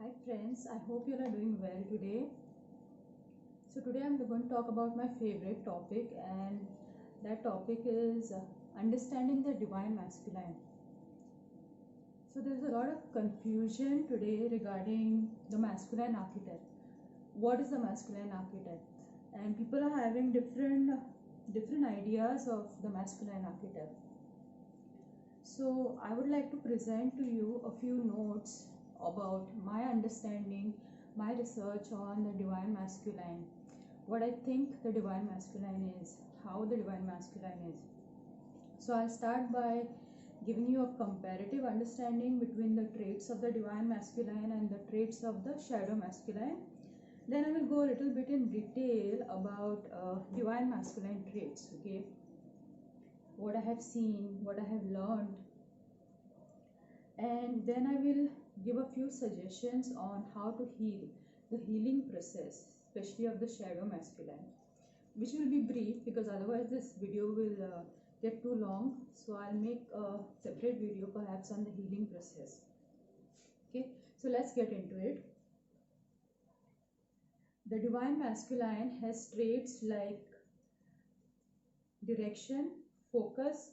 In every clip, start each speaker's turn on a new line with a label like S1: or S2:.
S1: Hi friends, I hope you are doing well today. So today I'm going to talk about my favorite topic, and that topic is understanding the divine masculine. So there's a lot of confusion today regarding the masculine archetype. What is the masculine archetype? And people are having different ideas of the masculine archetype. So I would like to present to you a few notes about my understanding, my research on the divine masculine, what I think the divine masculine is, how the divine masculine is. So I'll start by giving you a comparative understanding between the traits of the divine masculine and the traits of the shadow masculine. Then I will go a little bit in detail about divine masculine traits, okay? What I have seen, what I have learned, and then I will give a few suggestions on how to heal, the healing process, especially of the shadow masculine, which will be brief because otherwise this video will get too long. So I'll make a separate video perhaps on the healing process. Okay, so let's get into it. The divine masculine has traits like direction, focus,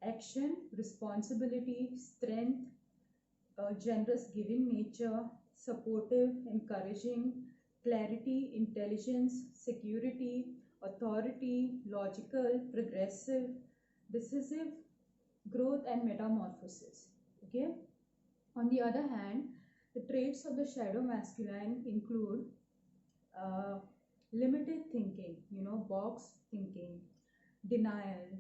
S1: action, responsibility, strength, generous giving nature, supportive, encouraging, clarity, intelligence, security, authority, logical, progressive, decisive, growth, and metamorphosis. Okay. On the other hand, the traits of the shadow masculine include uh, limited thinking, box thinking, denial,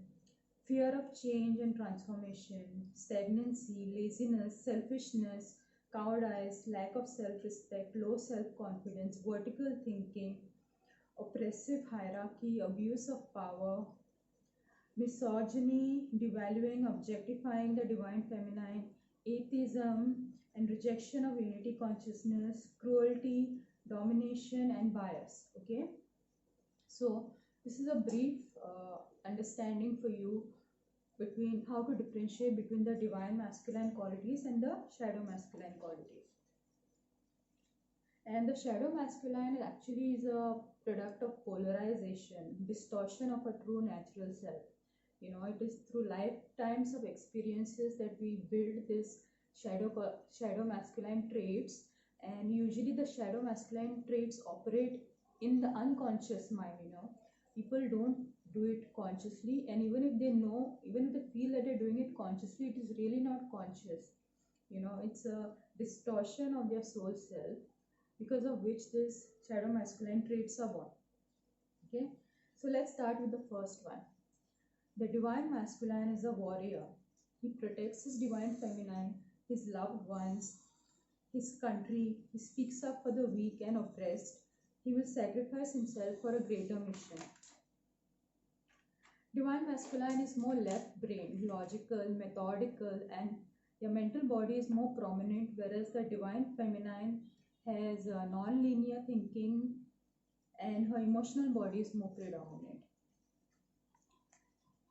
S1: fear of change and transformation, stagnancy, laziness, selfishness, cowardice, lack of self respect, low self confidence, vertical thinking, oppressive hierarchy, abuse of power, misogyny, devaluing, objectifying the divine feminine, atheism, and rejection of unity consciousness, cruelty, domination, and bias. Okay, so this is a brief understanding for you between how to differentiate between the divine masculine qualities and the shadow masculine qualities. And the shadow masculine actually is a product of polarization, distortion of a true natural self. It is through lifetimes of experiences that we build this shadow masculine traits, and usually the shadow masculine traits operate in the unconscious mind. People don't do it consciously, and even if they know, even if they feel that they're doing it consciously, it is really not conscious. It's a distortion of their soul self, because of which this shadow masculine traits are born. Okay, so let's start with the first one. The divine masculine is a warrior. He protects his divine feminine, his loved ones, his country. He speaks up for the weak and oppressed. He will sacrifice himself for a greater mission. Divine masculine is more left-brained, logical, methodical, and your mental body is more prominent, whereas the divine feminine has non-linear thinking and her emotional body is more predominant.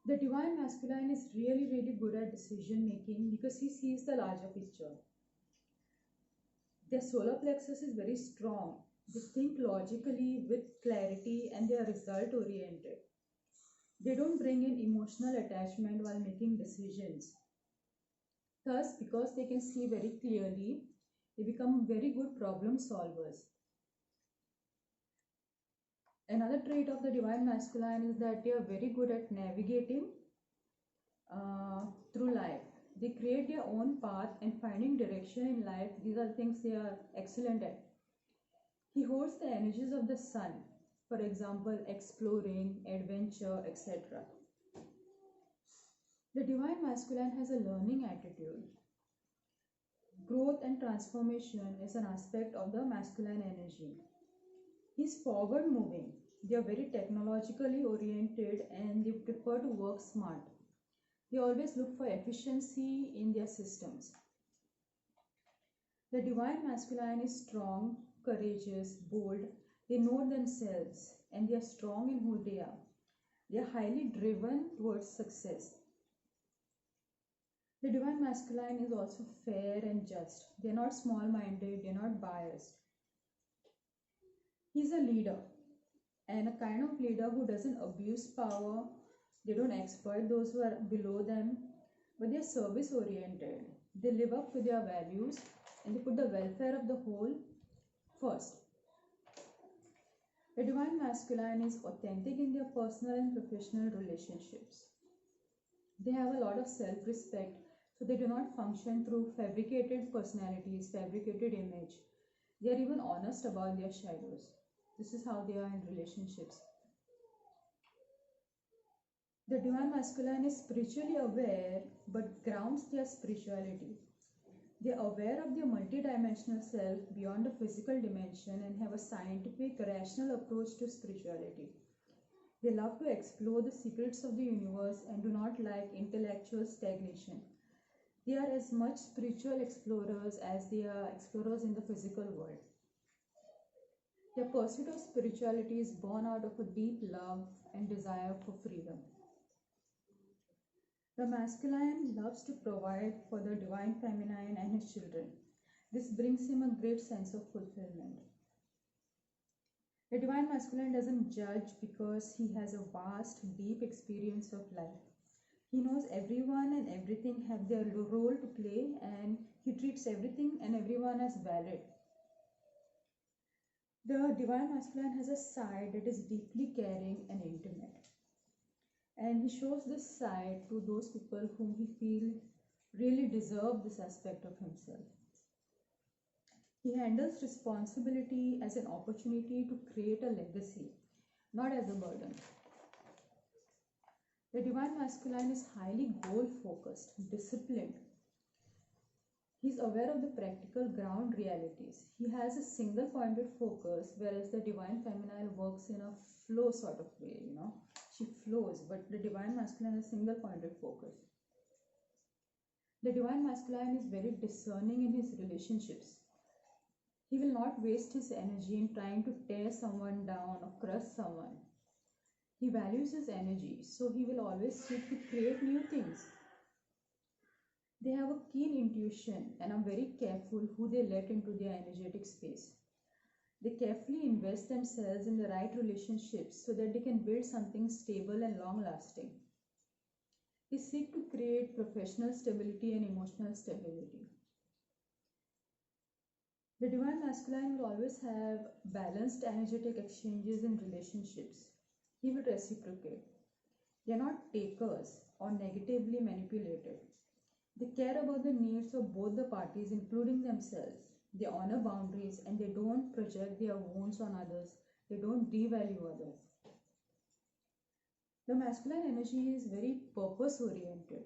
S1: The divine masculine is really good at decision making because he sees the larger picture. Their solar plexus is very strong. They think logically with clarity and they are result oriented. They don't bring in emotional attachment while making decisions. Thus, because they can see very clearly, they become very good problem solvers. Another trait of the divine masculine is that they are very good at navigating through life. They create their own path and finding direction in life. These are things they are excellent at. He holds the energies of the sun, for example, exploring, adventure, etc. The divine masculine has a learning attitude. Growth and transformation is an aspect of the masculine energy. He's forward moving. They are very technologically oriented and they prefer to work smart. They always look for efficiency in their systems. The divine masculine is strong, courageous, bold. They know themselves and they are strong in who they are. They are highly driven towards success. The divine masculine is also fair and just. They're not small minded, they're not biased. He's a leader, and a kind of leader who doesn't abuse power. They don't exploit those who are below them, but they're service oriented. They live up to their values and they put the welfare of the whole first. The divine masculine is authentic in their personal and professional relationships. They have a lot of self respect, so they do not function through fabricated personalities, fabricated image. They are even honest about their shadows. This is how they are in relationships. The divine masculine is spiritually aware but grounds their spirituality. They are aware of their multidimensional self beyond the physical dimension and have a scientific, rational approach to spirituality. They love to explore the secrets of the universe and do not like intellectual stagnation. They are as much spiritual explorers as they are explorers in the physical world. Their pursuit of spirituality is born out of a deep love and desire for freedom. The masculine loves to provide for the divine feminine and his children. This brings him a great sense of fulfillment. The divine masculine doesn't judge because he has a vast, deep experience of life. He knows everyone and everything have their role to play, and he treats everything and everyone as valid. The divine masculine has a side that is deeply caring and intimate. And he shows this side to those people whom he feels really deserve this aspect of himself. He handles responsibility as an opportunity to create a legacy, not as a burden. The divine masculine is highly goal focused, disciplined. He's aware of the practical ground realities. He has a single pointed focus, whereas the divine feminine works in a flow sort of way. She flows, but the divine masculine has single pointed focus. The divine masculine is very discerning in his relationships. He will not waste his energy in trying to tear someone down or crush someone. He values his energy, so he will always seek to create new things. They have a keen intuition and are very careful who they let into their energetic space. They carefully invest themselves in the right relationships so that they can build something stable and long lasting. They seek to create professional stability and emotional stability. The divine masculine will always have balanced energetic exchanges in relationships. He will reciprocate. They are not takers or negatively manipulated. They care about the needs of both the parties, including themselves. They honor boundaries and they don't project their wounds on others. They don't devalue others. The masculine energy is very purpose oriented.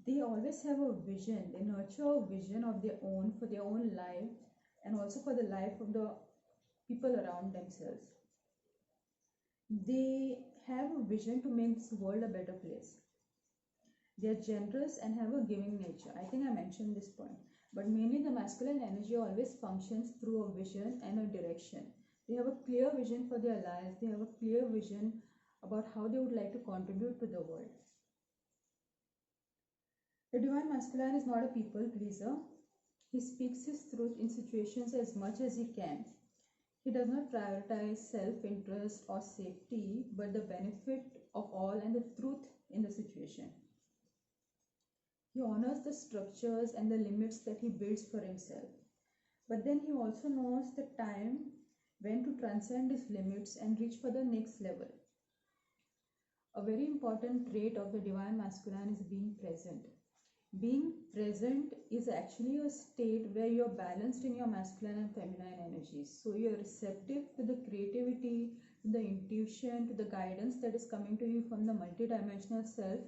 S1: They always have a vision. They nurture a vision of their own for their own life and also for the life of the people around themselves. They have a vision to make this world a better place. They are generous and have a giving nature. I think I mentioned this point. But mainly the masculine energy always functions through a vision and a direction. They have a clear vision for their lives. They have a clear vision about how they would like to contribute to the world. The divine masculine is not a people pleaser. He speaks his truth in situations as much as he can. He does not prioritize self-interest or safety, but the benefit of all and the truth in the situation. He honors the structures and the limits that he builds for himself. But then he also knows the time when to transcend his limits and reach for the next level. A very important trait of the divine masculine is being present. Being present is actually a state where you're balanced in your masculine and feminine energies. So you're receptive to the creativity, to the intuition, to the guidance that is coming to you from the multidimensional self,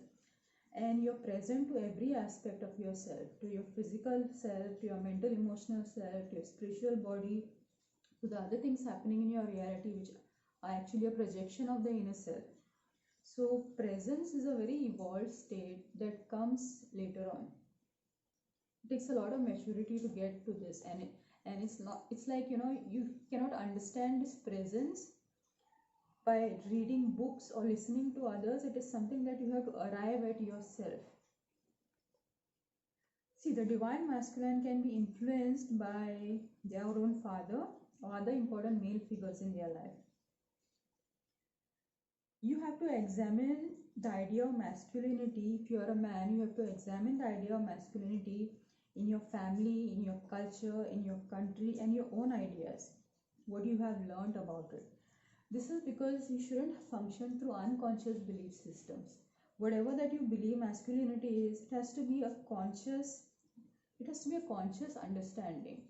S1: and you're present to every aspect of yourself, to your physical self, to your mental emotional self, to your spiritual body, to the other things happening in your reality which are actually a projection of the inner self. So presence is a very evolved state that comes later on. It takes a lot of maturity to get to this, and it's like you cannot understand this presence by reading books or listening to others. It is something that you have to arrive at yourself. See, the divine masculine can be influenced by their own father or other important male figures in their life. You have to examine the idea of masculinity. If you are a man, you have to examine the idea of masculinity in your family, in your culture, in your country, and your own ideas, what you have learned about it. This is because you shouldn't function through unconscious belief systems. Whatever that you believe masculinity is, it has to be a conscious understanding.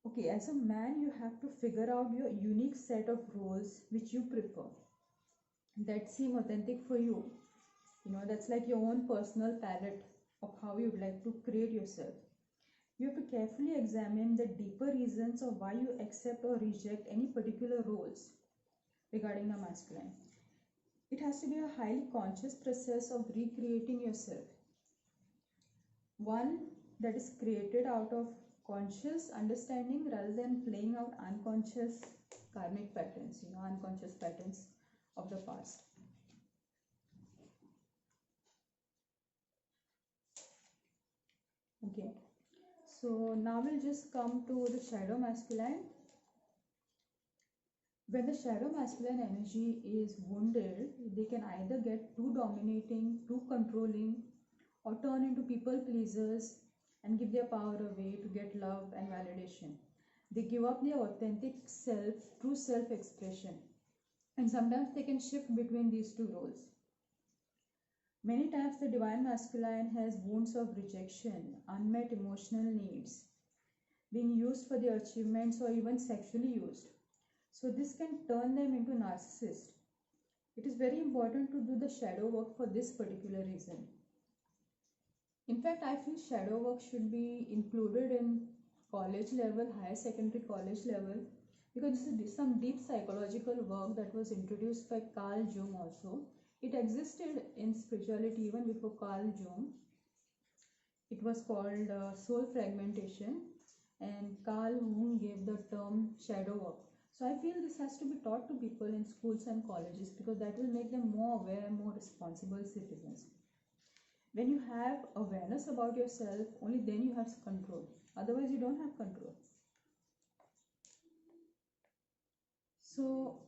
S1: Okay, as a man, you have to figure out your unique set of roles which you prefer, that seem authentic for you. That's like your own personal palette of how you'd like to create yourself. You have to carefully examine the deeper reasons of why you accept or reject any particular roles regarding the masculine. It has to be a highly conscious process of recreating yourself, one that is created out of conscious understanding rather than playing out unconscious karmic patterns, unconscious patterns of the past. Okay, so now we'll just come to the shadow masculine. When the shadow masculine energy is wounded, they can either get too dominating, too controlling, or turn into people pleasers and give their power away to get love and validation. They give up their authentic self, true self expression, and sometimes they can shift between these two roles. Many times the divine masculine has wounds of rejection, unmet emotional needs, being used for their achievements or even sexually used. So this can turn them into narcissists. It is very important to do the shadow work for this particular reason. In fact, I feel shadow work should be included in college level, higher secondary college level, because this is some deep psychological work that was introduced by Carl Jung also. It existed in spirituality even before Carl Jung. It was called soul fragmentation, and Carl Jung gave the term shadow work. So I feel this has to be taught to people in schools and colleges, because that will make them more aware and more responsible citizens. When you have awareness about yourself, only then you have control. Otherwise, you don't have control. So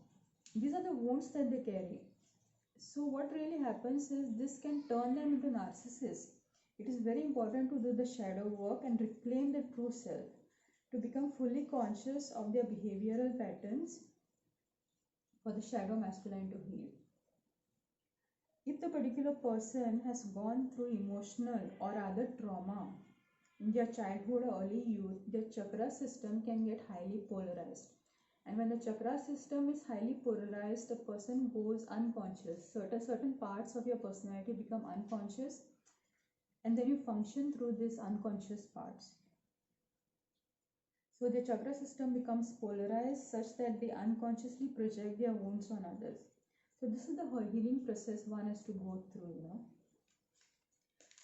S1: these are the wounds that they carry. So what really happens is this can turn them into narcissists. It is very important to do the shadow work and reclaim the true self, to become fully conscious of their behavioral patterns for the shadow masculine to heal. If the particular person has gone through emotional or other trauma in their childhood or early youth, their chakra system can get highly polarized. And when the chakra system is highly polarized, the person goes unconscious. Certain parts of your personality become unconscious, and then you function through these unconscious parts. So the chakra system becomes polarized such that they unconsciously project their wounds on others. So this is the healing process one has to go through.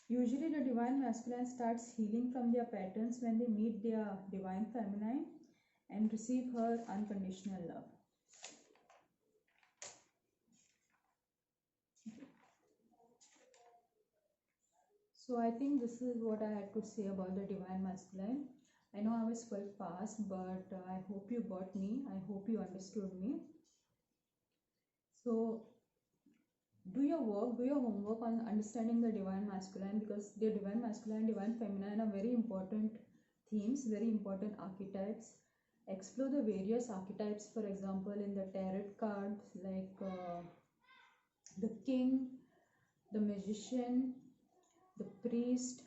S1: Usually the divine masculine starts healing from their patterns when they meet their divine feminine and receive her unconditional love. So I think this is what I had to say about the divine masculine. I know I was quite fast, but I hope you got me. I hope you understood me. So do your work, do your homework on understanding the divine masculine, because the divine masculine, divine feminine are very important themes, very important archetypes. Explore the various archetypes, for example, in the tarot cards, like the king, the magician, the priest.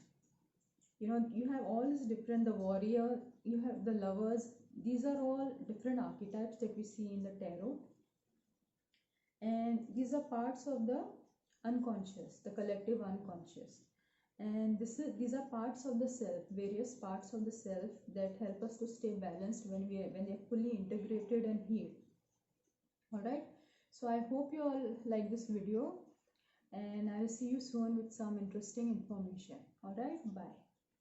S1: You have all these different, the warrior, you have the lovers. These are all different archetypes that we see in the tarot. And these are parts of the unconscious, the collective unconscious. And these are parts of the self, various parts of the self that help us to stay balanced when they're fully integrated and healed. Alright, so I hope you all like this video, and I will see you soon with some interesting information. Alright, bye.